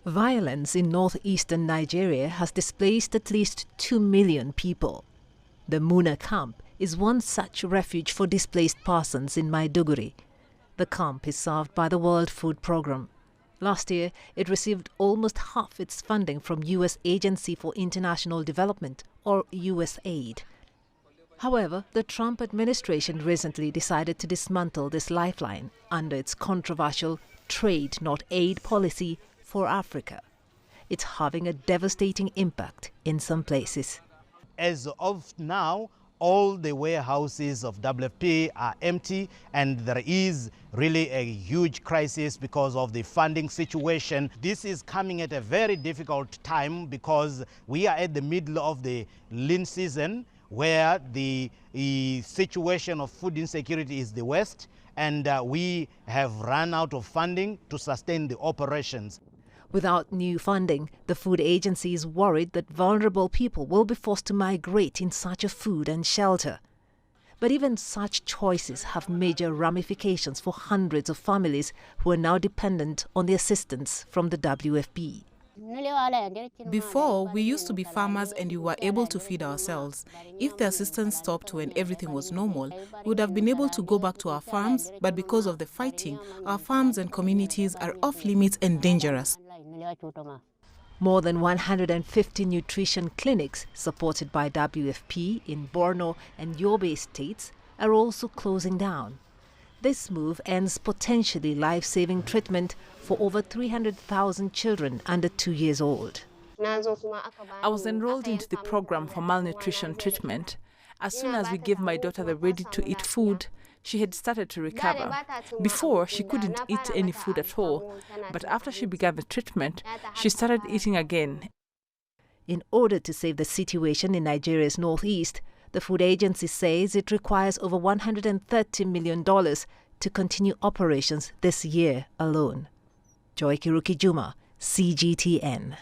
Violence in northeastern Nigeria has displaced at least 2 million people. The Muna camp is one such refuge for displaced persons in Maiduguri. The camp is served by the World Food Programme. Last year, it received almost half its funding from U.S. Agency for International Development, or USAID. However, the Trump administration recently decided to dismantle this lifeline under its controversial trade, not aid policy for Africa. It's having a devastating impact in some places. As of now, all the warehouses of WFP are empty, and there is really a huge crisis because of the funding situation. This is coming at a very difficult time because we are at the middle of the lean season, where the situation of food insecurity is the worst, and we have run out of funding to sustain the operations. Without new funding, the food agency is worried that vulnerable people will be forced to migrate in search of food and shelter. But even such choices have major ramifications for hundreds of families who are now dependent on the assistance from the WFP. Before, we used to be farmers and we were able to feed ourselves. If the assistance stopped when everything was normal, we would have been able to go back to our farms, but because of the fighting, our farms and communities are off limits and dangerous. More than 150 nutrition clinics supported by WFP in Borno and Yobe states are also closing down. This move ends potentially life-saving treatment for over 300,000 children under 2 years old. I was enrolled into the program for malnutrition treatment. As soon as we gave my daughter the ready-to-eat food, she had started to recover. Before, she couldn't eat any food at all, but after she began the treatment, she started eating again. In order to save the situation in Nigeria's northeast, the food agency says it requires over $130 million to continue operations this year alone. Joy Kiruki Juma, CGTN.